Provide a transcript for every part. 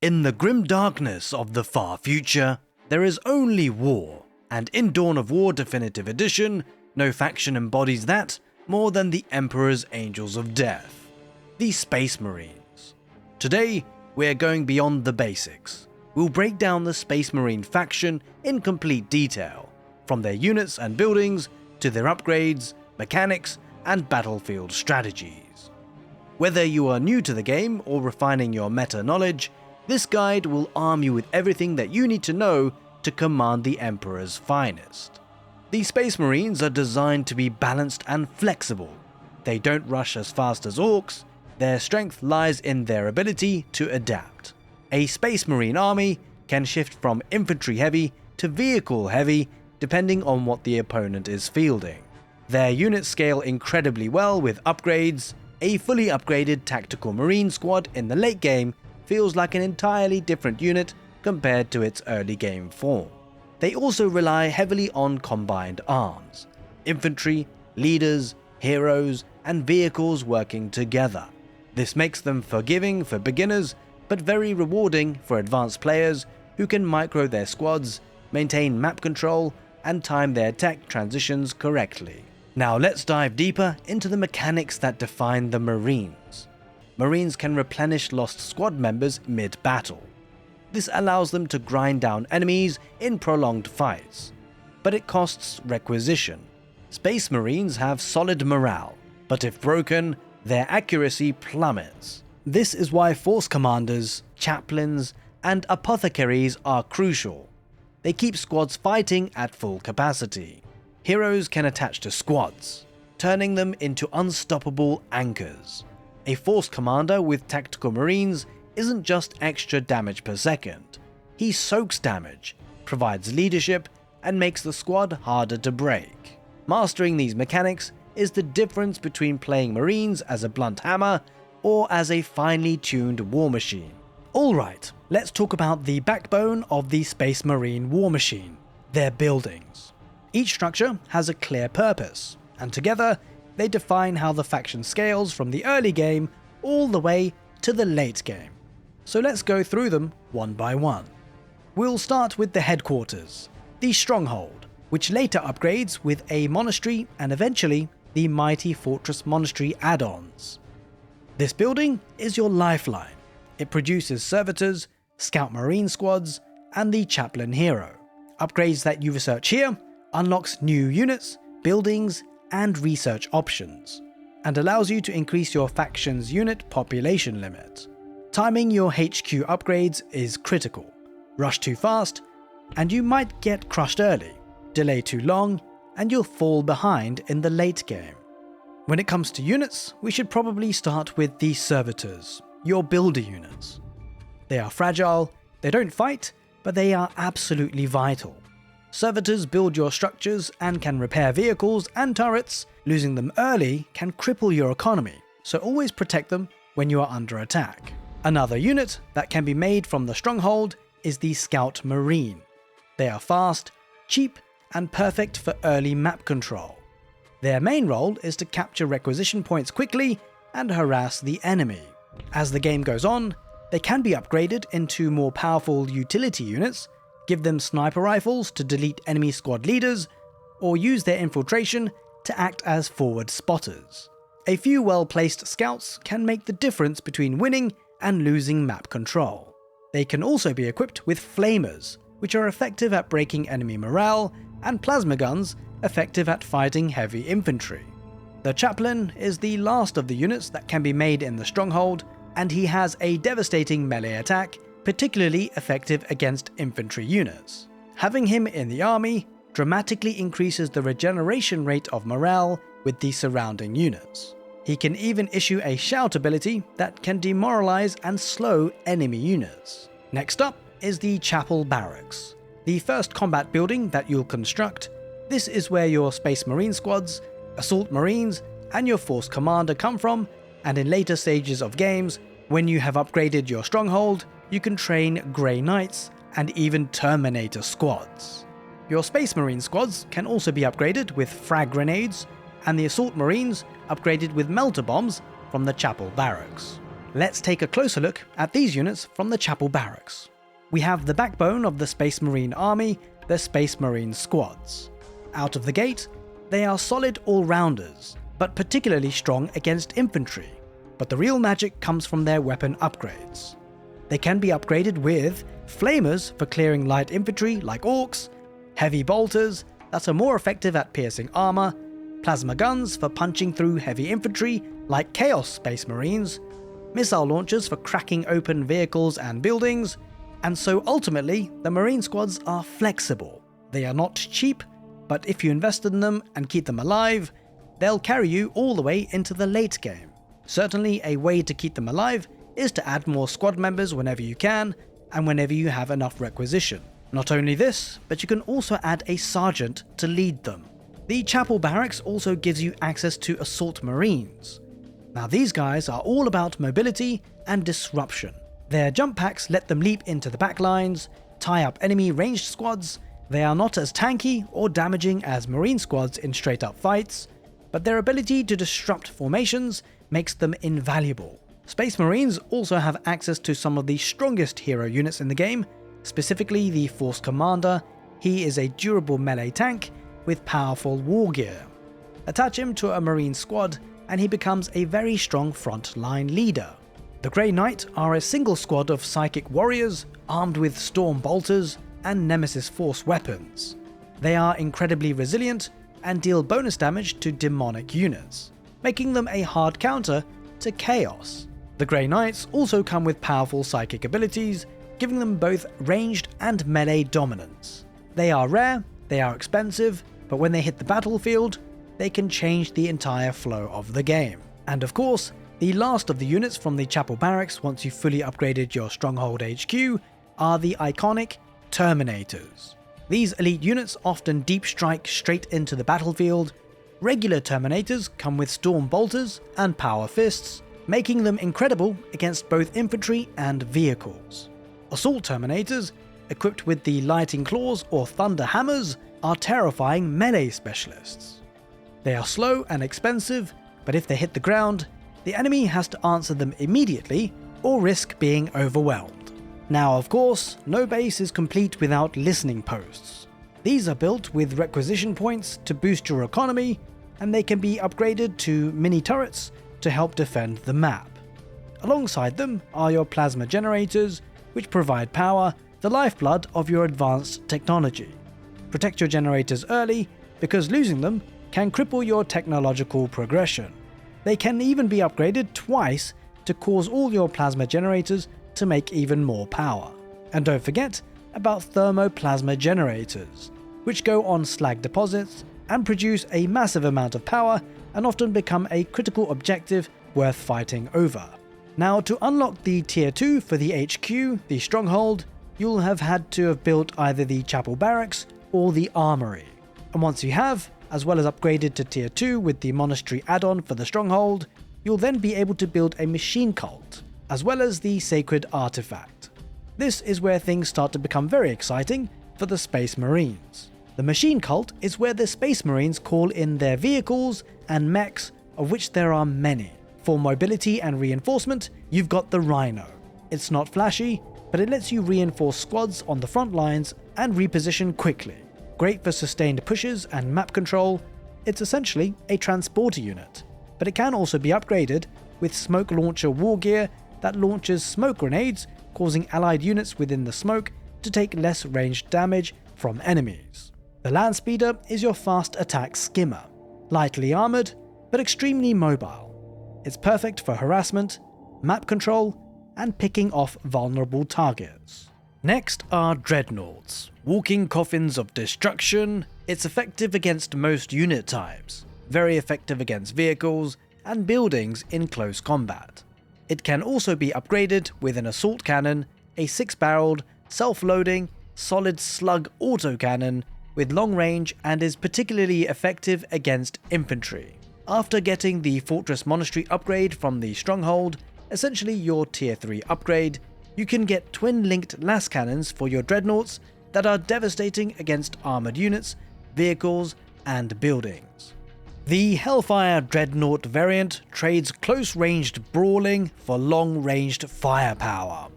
In the grim darkness of the far future, there is only war, and in Dawn of War Definitive Edition, no faction embodies that more than the Emperor's Angels of Death, the Space Marines. Today, we're going beyond the basics. We'll break down the Space Marine faction in complete detail, from their units and buildings to their upgrades, mechanics, and battlefield strategies. Whether you are new to the game or refining your meta knowledge, this guide will arm you with everything that you need to know to command the Emperor's finest. The Space Marines are designed to be balanced and flexible. They don't rush as fast as orcs. Their strength lies in their ability to adapt. A Space Marine army can shift from infantry heavy to vehicle heavy depending on what the opponent is fielding. Their units scale incredibly well with upgrades. A fully upgraded Tactical Marine squad in the late game feels like an entirely different unit compared to its early game form. They also rely heavily on combined arms, infantry, leaders, heroes, and vehicles working together. This makes them forgiving for beginners, but very rewarding for advanced players who can micro their squads, maintain map control, and time their tech transitions correctly. Now let's dive deeper into the mechanics that define the Marines. Marines can replenish lost squad members mid-battle. This allows them to grind down enemies in prolonged fights, but it costs requisition. Space Marines have solid morale, but if broken, their accuracy plummets. This is why Force Commanders, Chaplains, and Apothecaries are crucial. They keep squads fighting at full capacity. Heroes can attach to squads, turning them into unstoppable anchors. A Force Commander with Tactical Marines isn't just extra damage per second. He soaks damage, provides leadership, and makes the squad harder to break. Mastering these mechanics is the difference between playing Marines as a blunt hammer or as a finely tuned war machine. Alright, let's talk about the backbone of the Space Marine war machine, their buildings. Each structure has a clear purpose, and together they define how the faction scales from the early game all the way to the late game. So let's go through them one by one. We'll start with the headquarters, the Stronghold, which later upgrades with a monastery and eventually the Mighty Fortress Monastery add-ons. This building is your lifeline. It produces Servitors, Scout Marine squads, and the Chaplain hero. Upgrades that you research here unlocks new units, buildings, and research options, and allows you to increase your faction's unit population limit. Timing your HQ upgrades is critical. Rush too fast, and you might get crushed early. Delay too long, and you'll fall behind in the late game. When it comes to units, we should probably start with the Servitors, your builder units. They are fragile, they don't fight, but they are absolutely vital. Servitors build your structures and can repair vehicles and turrets. Losing them early can cripple your economy, so always protect them when you are under attack. Another unit that can be made from the Stronghold is the Scout Marine. They are fast, cheap, and perfect for early map control. Their main role is to capture requisition points quickly and harass the enemy. As the game goes on, they can be upgraded into more powerful utility units, give them sniper rifles to delete enemy squad leaders, or use their infiltration to act as forward spotters. A few well-placed scouts can make the difference between winning and losing map control. They can also be equipped with flamers, which are effective at breaking enemy morale, and plasma guns, effective at fighting heavy infantry. The Chaplain is the last of the units that can be made in the Stronghold, and he has a devastating melee attack, particularly effective against infantry units. Having him in the army dramatically increases the regeneration rate of morale with the surrounding units. He can even issue a shout ability that can demoralize and slow enemy units. Next up is the Chapel-Bararcks, the first combat building that you'll construct. This is where your Space Marine squads, Assault Marines, and your Force Commander come from, and in later stages of games, when you have upgraded your Stronghold, you can train Grey Knights and even Terminator squads. Your Space Marine squads can also be upgraded with frag grenades, and the Assault Marines upgraded with melter bombs from the Chapel-Bararcks. Let's take a closer look at these units from the Chapel-Bararcks. We have the backbone of the Space Marine army, the Space Marine squads. Out of the gate, they are solid all-rounders, but particularly strong against infantry. But the real magic comes from their weapon upgrades. They can be upgraded with flamers for clearing light infantry like orcs, heavy bolters that are more effective at piercing armor, plasma guns for punching through heavy infantry like Chaos Space Marines, missile launchers for cracking open vehicles and buildings, and so ultimately the Marine squads are flexible. They are not cheap, but if you invest in them and keep them alive, they'll carry you all the way into the late game. Certainly a way to keep them alive is to add more squad members whenever you can, and whenever you have enough requisition. Not only this, but you can also add a sergeant to lead them. The Chapel-Bararcks also gives you access to Assault Marines. Now these guys are all about mobility and disruption. Their jump packs let them leap into the backlines, tie up enemy ranged squads. They are not as tanky or damaging as Marine squads in straight up fights, but their ability to disrupt formations makes them invaluable. Space Marines also have access to some of the strongest hero units in the game, specifically the Force Commander. He is a durable melee tank with powerful war gear. Attach him to a Marine squad and he becomes a very strong front-line leader. The Grey Knight are a single squad of psychic warriors armed with storm bolters and Nemesis Force weapons. They are incredibly resilient and deal bonus damage to demonic units, making them a hard counter to Chaos. The Grey Knights also come with powerful psychic abilities, giving them both ranged and melee dominance. They are rare, they are expensive, but when they hit the battlefield, they can change the entire flow of the game. And of course, the last of the units from the Chapel-Bararcks once you've fully upgraded your Stronghold HQ are the iconic Terminators. These elite units often deep strike straight into the battlefield. Regular Terminators come with storm bolters and power fists, making them incredible against both infantry and vehicles. Assault Terminators, equipped with the Lightning Claws or Thunder Hammers, are terrifying melee specialists. They are slow and expensive, but if they hit the ground, the enemy has to answer them immediately or risk being overwhelmed. Now of course, no base is complete without listening posts. These are built with requisition points to boost your economy, and they can be upgraded to mini turrets to help defend the map. Alongside them are your plasma generators, which provide power, the lifeblood of your advanced technology. Protect your generators early, because losing them can cripple your technological progression. They can even be upgraded twice to cause all your plasma generators to make even more power. And don't forget about Thermo plasma generators, which go on slag deposits and produce a massive amount of power and often become a critical objective worth fighting over. Now to unlock the tier 2 for the HQ, the Stronghold, you'll have had to have built either the Chapel-Bararcks or the Armoury. And once you have, as well as upgraded to tier 2 with the Monastery add-on for the Stronghold, you'll then be able to build a machine cult, as well as the Sacred Artefact. This is where things start to become very exciting for the Space Marines. The machine cult is where the Space Marines call in their vehicles and mechs, of which there are many. For mobility and reinforcement, you've got the Rhino. It's not flashy, but it lets you reinforce squads on the front lines and reposition quickly. Great for sustained pushes and map control. It's essentially a transporter unit, but it can also be upgraded with smoke launcher war gear that launches smoke grenades, causing allied units within the smoke to take less ranged damage from enemies. The Land Speeder is your fast attack skimmer, lightly armoured, but extremely mobile. It's perfect for harassment, map control, and picking off vulnerable targets. Next are Dreadnaughts, walking coffins of destruction. It's effective against most unit types, very effective against vehicles and buildings in close combat. It can also be upgraded with an assault cannon, a 6-barreled, self-loading, solid slug autocannon with long range, and is particularly effective against infantry. After getting the Fortress Monastery upgrade from the Stronghold, essentially your tier 3 upgrade, you can get twin-linked las cannons for your Dreadnaughts that are devastating against armoured units, vehicles, and buildings. The Hellfire Dreadnaught variant trades close-ranged brawling for long-ranged firepower.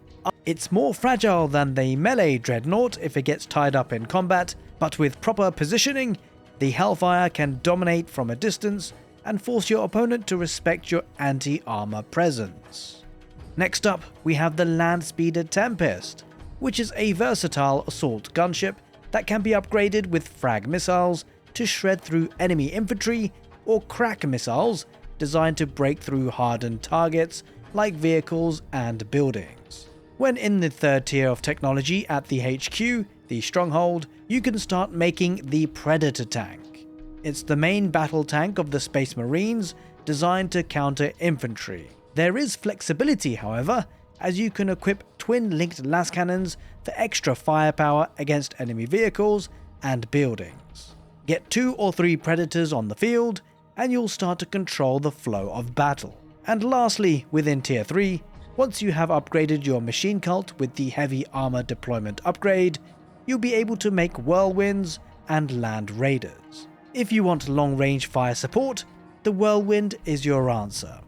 It's more fragile than the melee Dreadnaught if it gets tied up in combat, but with proper positioning, the Hellfire can dominate from a distance and force your opponent to respect your anti-armor presence. Next up, we have the land speeder Tempest, which is a versatile assault gunship that can be upgraded with frag missiles to shred through enemy infantry, or crack missiles designed to break through hardened targets like vehicles and buildings. When in the third tier of technology at the HQ, the Stronghold, you can start making the Predator tank. It's the main battle tank of the Space Marines, designed to counter infantry. There is flexibility, however, as you can equip twin-linked las cannons for extra firepower against enemy vehicles and buildings. Get 2 or 3 Predators on the field, and you'll start to control the flow of battle. And lastly, within Tier 3, once you have upgraded your Machine Cult with the Heavy Armor Deployment upgrade, you'll be able to make Whirlwinds and Land Raiders. If you want long-range fire support, the Whirlwind is your answer.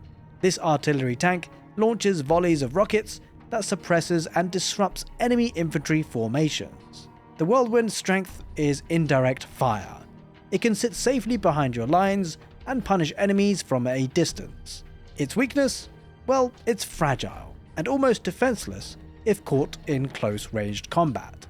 This artillery tank launches volleys of rockets that suppresses and disrupts enemy infantry formations. The Whirlwind's strength is indirect fire. It can sit safely behind your lines and punish enemies from a distance. Its weakness? Well, it's fragile and almost defenseless if caught in close-ranged combat.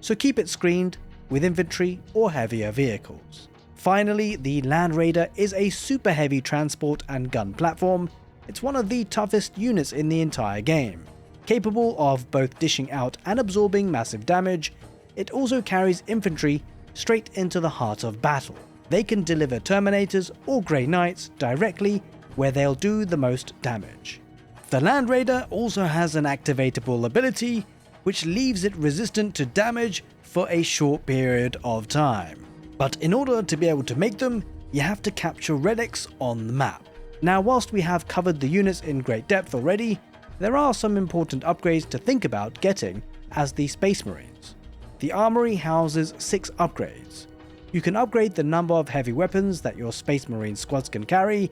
So keep it screened with infantry or heavier vehicles. Finally, the Land Raider is a super heavy transport and gun platform. It's one of the toughest units in the entire game. Capable of both dishing out and absorbing massive damage, it also carries infantry straight into the heart of battle. They can deliver Terminators or Grey Knights directly where they'll do the most damage. The Land Raider also has an activatable ability, which leaves it resistant to damage for a short period of time. But in order to be able to make them, you have to capture relics on the map. Now, whilst we have covered the units in great depth already, there are some important upgrades to think about getting as the Space Marines. The Armoury houses 6 upgrades. You can upgrade the number of heavy weapons that your Space Marine squads can carry.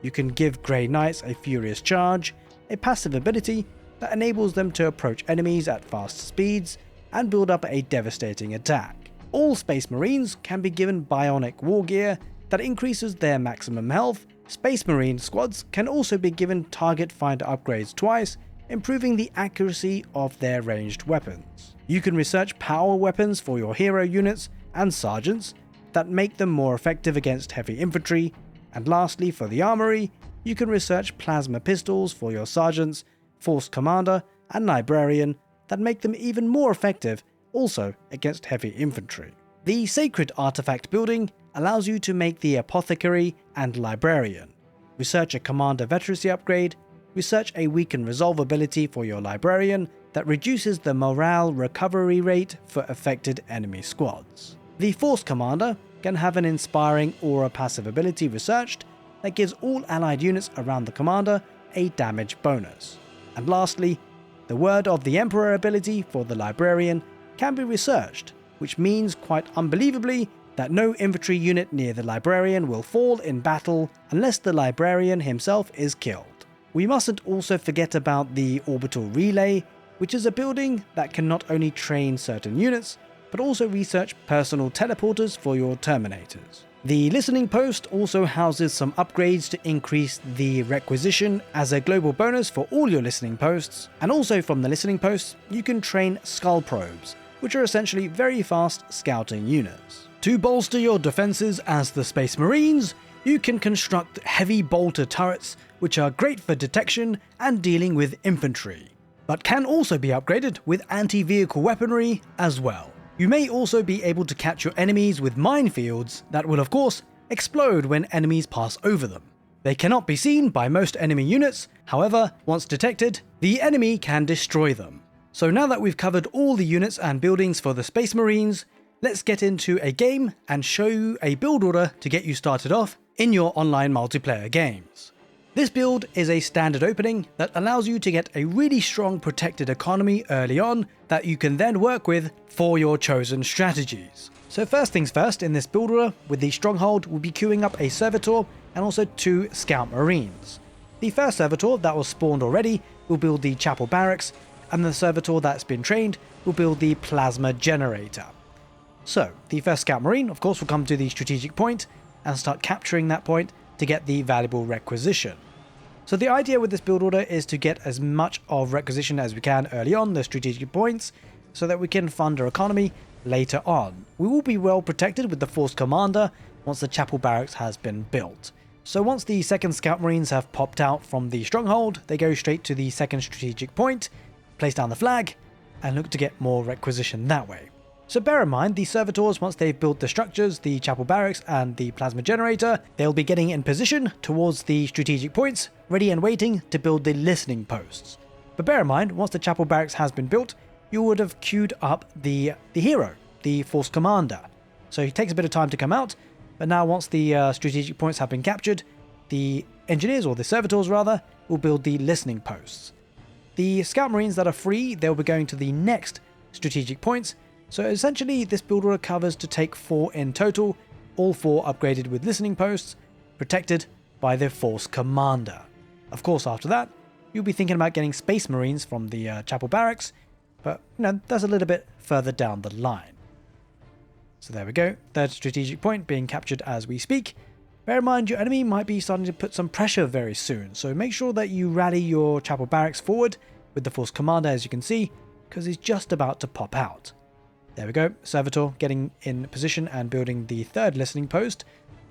You can give Grey Knights a Furious Charge, a passive ability that enables them to approach enemies at fast speeds and build up a devastating attack. All Space Marines can be given Bionic War Gear that increases their maximum health. Space Marine squads can also be given Target Finder upgrades twice, improving the accuracy of their ranged weapons. You can research power weapons for your hero units and sergeants that make them more effective against heavy infantry, and lastly, for the Armoury, you can research plasma pistols for your sergeants, force commander, and librarian that make them even more effective also against heavy infantry. The Sacred Artefact building allows you to make the Apothecary and Librarian, research a Commander Veteracy upgrade, research a Weaken Resolve ability for your Librarian that reduces the morale recovery rate for affected enemy squads. The Force Commander can have an Inspiring Aura passive ability researched that gives all allied units around the commander a damage bonus. And lastly, the Word of the Emperor ability for the Librarian can be researched, which means quite unbelievably that no infantry unit near the Librarian will fall in battle unless the Librarian himself is killed. We mustn't also forget about the Orbital Relay, which is a building that can not only train certain units, but also research personal teleporters for your Terminators. The Listening Post also houses some upgrades to increase the requisition as a global bonus for all your listening posts, and also from the Listening Posts you can train Skull Probes, which are essentially very fast scouting units. To bolster your defenses as the Space Marines, you can construct heavy bolter turrets, which are great for detection and dealing with infantry, but can also be upgraded with anti-vehicle weaponry as well. You may also be able to catch your enemies with minefields that will of course explode when enemies pass over them. They cannot be seen by most enemy units, however, once detected, the enemy can destroy them. So now that we've covered all the units and buildings for the Space Marines, let's get into a game and show you a build order to get you started off in your online multiplayer games. This build is a standard opening that allows you to get a really strong protected economy early on that you can then work with for your chosen strategies. So first things first, in this build order, with the Stronghold, we'll be queuing up a Servitor and also 2 Scout Marines. The first Servitor that was spawned already will build the Chapel-Bararcks, and the Servitor that's been trained will build the Plasma Generator. So, the first Scout Marine, of course, will come to the strategic point and start capturing that point to get the valuable requisition. So the idea with this build order is to get as much of requisition as we can early on, the strategic points, so that we can fund our economy later on. We will be well protected with the Force Commander once the Chapel-Bararcks has been built. So once the second Scout Marines have popped out from the Stronghold, they go straight to the second strategic point, place down the flag, and look to get more requisition that way. So bear in mind, the Servitors, once they've built the structures, the Chapel-Bararcks and the Plasma Generator, they'll be getting in position towards the strategic points, ready and waiting to build the listening posts. But bear in mind, once the Chapel-Bararcks has been built, you would have queued up the hero, the Force Commander. So it takes a bit of time to come out, but now once the strategic points have been captured, the engineers, or the Servitors rather, will build the listening posts. The Scout Marines that are free, they'll be going to the next strategic points. So essentially this build order covers to take 4 in total, all 4 upgraded with listening posts, protected by the Force Commander. Of course, after that, you'll be thinking about getting Space Marines from the Chapel-Bararcks, but that's a little bit further down the line. So there we go, third strategic point being captured as we speak. Bear in mind, your enemy might be starting to put some pressure very soon, so make sure that you rally your Chapel-Bararcks forward with the Force Commander, as you can see, because he's just about to pop out. There we go, Servitor getting in position and building the third listening post.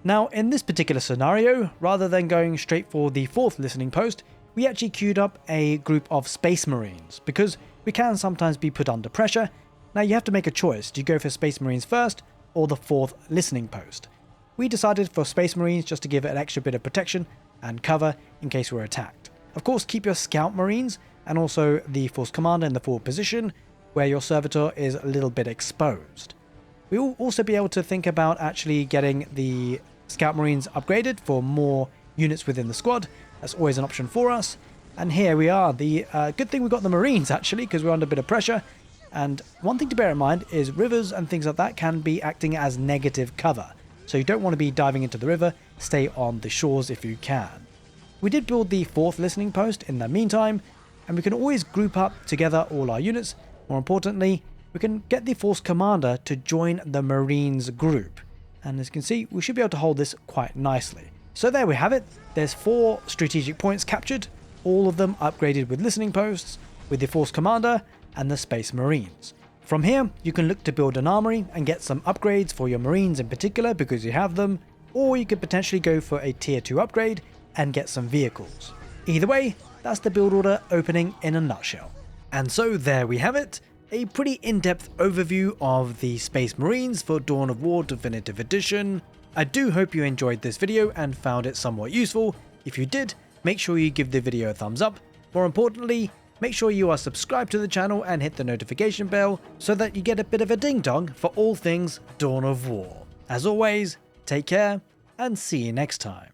Now, in this particular scenario, rather than going straight for the 4th listening post, we actually queued up a group of Space Marines, because we can sometimes be put under pressure. Now you have to make a choice, do you go for Space Marines first, or the 4th listening post? We decided for Space Marines just to give it an extra bit of protection and cover in case we're attacked. Of course, keep your Scout Marines and also the Force Commander in the forward position, where your Servitor is a little bit exposed. We will also be able to think about actually getting the Scout Marines upgraded for more units within the squad. That's always an option for us. And here we are. The good thing we got the Marines actually, because we're under a bit of pressure. And one thing to bear in mind is rivers and things like that can be acting as negative cover. So you don't want to be diving into the river, stay on the shores if you can. We did build the 4th listening post in the meantime, and we can always group up together all our units. More importantly, we can get the Force Commander to join the Marines group. And as you can see, we should be able to hold this quite nicely. So there we have it. There's 4 strategic points captured, all of them upgraded with listening posts, with the Force Commander and the Space Marines. From here, you can look to build an armory and get some upgrades for your Marines in particular because you have them, or you could potentially go for a tier 2 upgrade and get some vehicles. Either way, that's the build order opening in a nutshell. And so there we have it, a pretty in-depth overview of the Space Marines for Dawn of War Definitive Edition. I do hope you enjoyed this video and found it somewhat useful. If you did, make sure you give the video a thumbs up. More importantly, make sure you are subscribed to the channel and hit the notification bell so that you get a bit of a ding-dong for all things Dawn of War. As always, take care and see you next time.